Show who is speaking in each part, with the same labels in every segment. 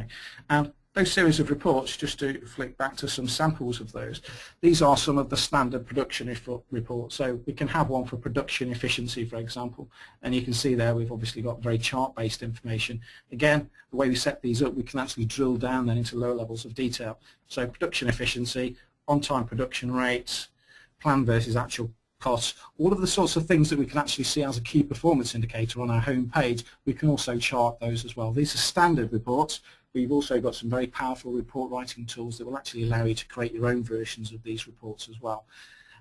Speaker 1: Okay, and those series of reports, just to flick back to some samples of those, these are some of the standard production reports. So we can have one for production efficiency, for example, and you can see there we've obviously got very chart-based information. Again, the way we set these up, we can actually drill down then into lower levels of detail. So production efficiency, on-time production rates, plan versus actual costs, all of the sorts of things that we can actually see as a key performance indicator on our home page, we can also chart those as well. These are standard reports. We've also got some very powerful report writing tools that will actually allow you to create your own versions of these reports as well.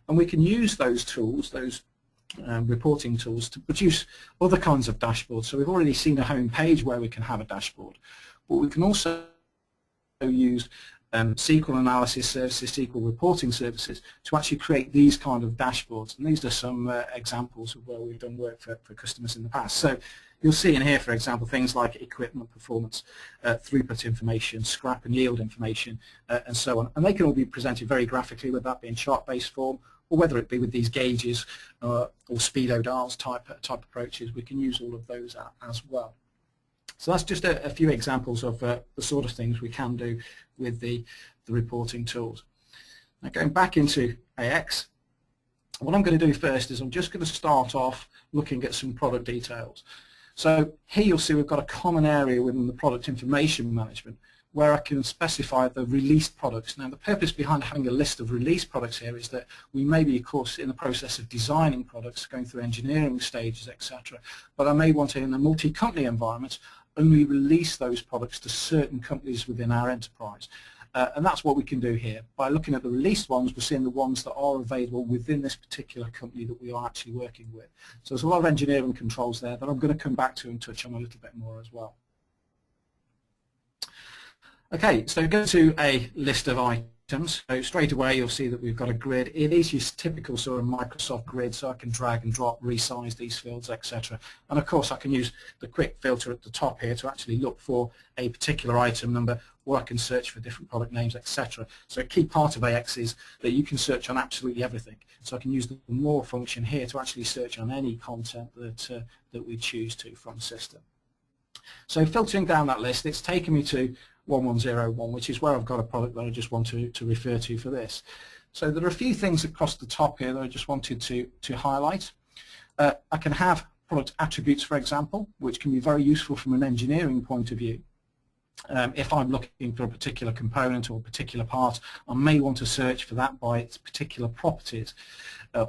Speaker 1: And we can use those tools, those reporting tools, to produce other kinds of dashboards. So we've already seen a home page where we can have a dashboard, but we can also use SQL analysis services, SQL reporting services to actually create these kind of dashboards. And these are some examples of where we've done work for customers in the past. So you'll see in here, for example, things like equipment performance, throughput information, scrap and yield information, and so on. And they can all be presented very graphically, whether that be in chart-based form or whether it be with these gauges or speedo dials type approaches. We can use all of those as well. So that's just a few examples of the sort of things we can do with the reporting tools. Now going back into AX, what I'm going to do first is I'm just going to start off looking at some product details. So here you'll see we've got a common area within the product information management where I can specify the released products. Now the purpose behind having a list of released products here is that we may be, of course, in the process of designing products, going through engineering stages, etc. But I may want to, in a multi-company environment, only release those products to certain companies within our enterprise. And that's what we can do here. By looking at the released ones, we're seeing the ones that are available within this particular company that we are actually working with. So there's a lot of engineering controls there that I'm going to come back to and touch on a little bit more as well. Okay, so go to a list of items. So straight away you'll see that we've got a grid. It is your typical sort of Microsoft grid, so I can drag and drop, resize these fields, etc. And of course I can use the quick filter at the top here to actually look for a particular item number, or I can search for different product names, etc. So a key part of AX is that you can search on absolutely everything. So I can use the more function here to actually search on any content that we choose to from system. So filtering down that list, it's taken me to 1101, which is where I've got a product that I just want to refer to for this. So there are a few things across the top here that I just wanted to highlight. I can have product attributes, for example, which can be very useful from an engineering point of view. If I'm looking for a particular component or a particular part, I may want to search for that by its particular properties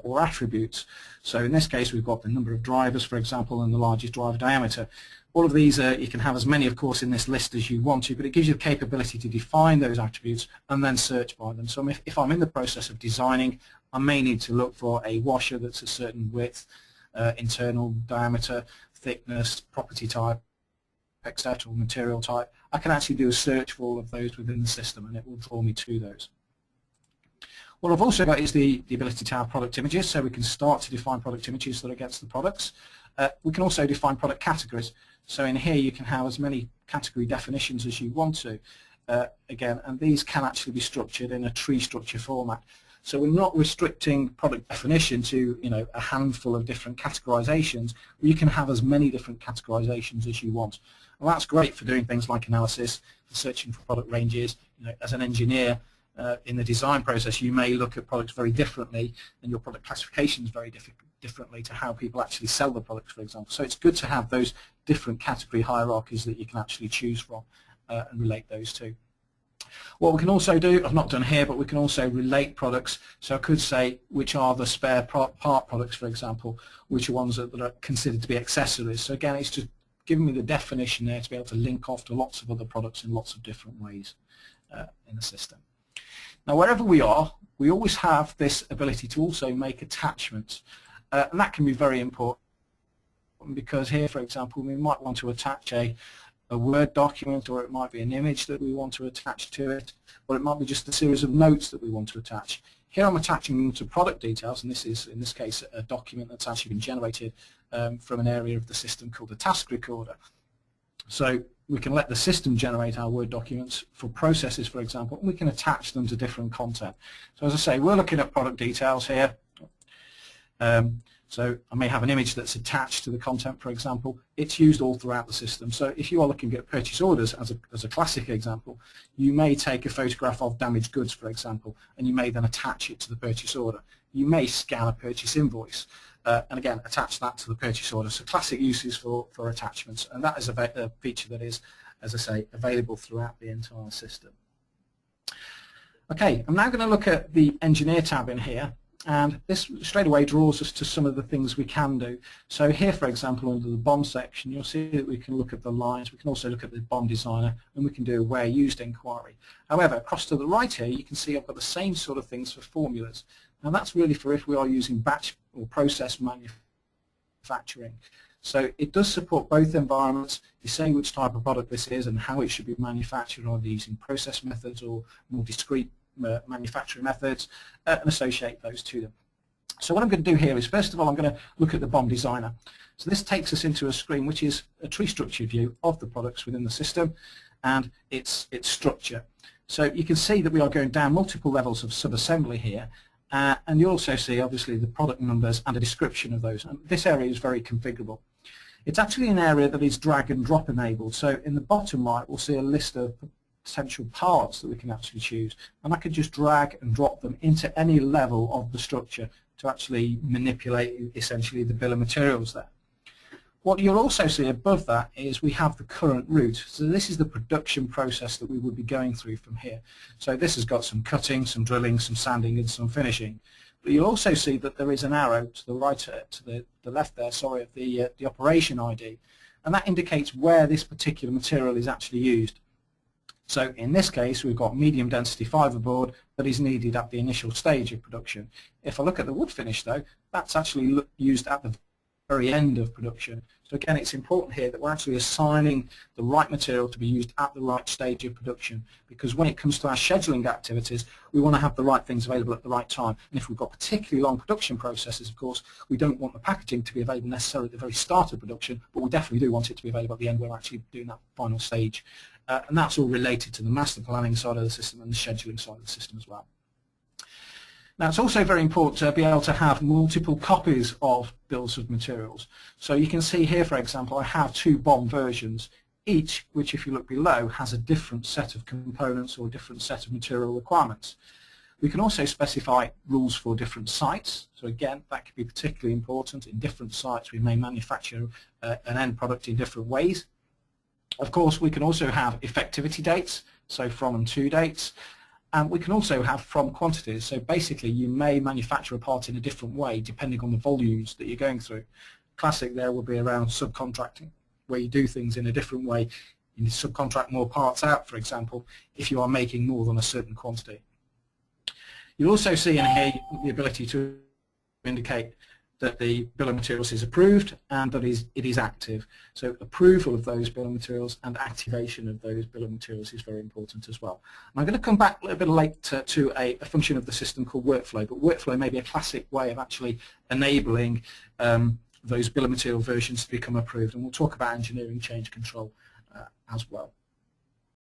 Speaker 1: or attributes. So in this case we've got the number of drivers, for example, and the largest driver diameter. All of these, you can have as many, of course, in this list as you want to, but it gives you the capability to define those attributes and then search by them. So if I'm in the process of designing, I may need to look for a washer that's a certain width, internal diameter, thickness, property type, etc., material type. I can actually do a search for all of those within the system and it will draw me to those. What I've also got is the ability to have product images, so we can start to define product images that are against the products. We can also define product categories. So in here you can have as many category definitions as you want to, again, and these can actually be structured in a tree structure format. So we're not restricting product definition to, a handful of different categorizations. You can have as many different categorizations as you want. Well, that's great for doing things like analysis, for searching for product ranges. As an engineer, in the design process, you may look at products very differently, and your product classifications very differently to how people actually sell the products, for example. So it's good to have those different category hierarchies that you can actually choose from and relate those to. What we can also do, I've not done here, but we can also relate products. So I could say which are the spare part products, for example, which are ones that are considered to be accessories. So again, it's just giving me the definition there to be able to link off to lots of other products in lots of different ways in the system. Now, wherever we are, we always have this ability to also make attachments, and that can be very important because here, for example, we might want to attach a Word document, or it might be an image that we want to attach to it, or it might be just a series of notes that we want to attach. Here I'm attaching them to product details, and this is, in this case, a document that's actually been generated from an area of the system called the task recorder. So we can let the system generate our Word documents for processes, for example, and we can attach them to different content. So as I say, we're looking at product details here. So I may have an image that's attached to the content, for example. It's used all throughout the system. So if you are looking at purchase orders as a classic example, you may take a photograph of damaged goods, for example, and you may then attach it to the purchase order. You may scan a purchase invoice and again attach that to the purchase order. So classic uses for attachments, and that is a feature that is, as I say, available throughout the entire system. Okay, I'm now going to look at the Engineer tab in here, and this straight away draws us to some of the things we can do. So here, for example, under the BOM section, you'll see that we can look at the lines, we can also look at the BOM designer, and we can do a where used inquiry. However, across to the right here, you can see I've got the same sort of things for formulas. And that's really for if we are using batch or process manufacturing. So it does support both environments. It's saying which type of product this is and how it should be manufactured, either using process methods or more discrete manufacturing methods, and associate those to them. So what I'm going to do here is, first of all, I'm going to look at the BOM designer. So this takes us into a screen which is a tree structure view of the products within the system and its structure. So you can see that we are going down multiple levels of sub-assembly here. And you also see, obviously, the product numbers and a description of those. And this area is very configurable. It's actually an area that is drag and drop enabled. So in the bottom right, we'll see a list of potential parts that we can actually choose. And I could just drag and drop them into any level of the structure to actually manipulate, essentially, the bill of materials there. What you'll also see above that is we have the current route. So this is the production process that we would be going through from here. So this has got some cutting, some drilling, some sanding, and some finishing. But you'll also see that there is an arrow to the right, to the left there, sorry, of the operation ID, and that indicates where this particular material is actually used. So in this case, we've got medium density fiberboard that is needed at the initial stage of production. If I look at the wood finish, though, that's actually used at the very end of production. So again, it's important here that we're actually assigning the right material to be used at the right stage of production, because when it comes to our scheduling activities, we want to have the right things available at the right time. And if we've got particularly long production processes, of course, we don't want the packaging to be available necessarily at the very start of production, but we definitely do want it to be available at the end where we're actually doing that final stage. And that's all related to the master planning side of the system and the scheduling side of the system as well. Now, it's also very important to be able to have multiple copies of bills of materials. So you can see here, for example, I have two BOM versions, each which, if you look below, has a different set of components or different set of material requirements. We can also specify rules for different sites. So again, that could be particularly important. In different sites, we may manufacture an end product in different ways. Of course, we can also have effectivity dates, so from and to dates. And we can also have from quantities. So basically, you may manufacture a part in a different way depending on the volumes that you're going through. Classic there will be around subcontracting, where you do things in a different way. You subcontract more parts out, for example, if you are making more than a certain quantity. You'll also see in here the ability to indicate that the bill of materials is approved and that it is active. So approval of those bill of materials and activation of those bill of materials is very important as well. And I'm going to come back a little bit later to a function of the system called workflow, but workflow may be a classic way of actually enabling those bill of material versions to become approved, and we'll talk about engineering change control as well.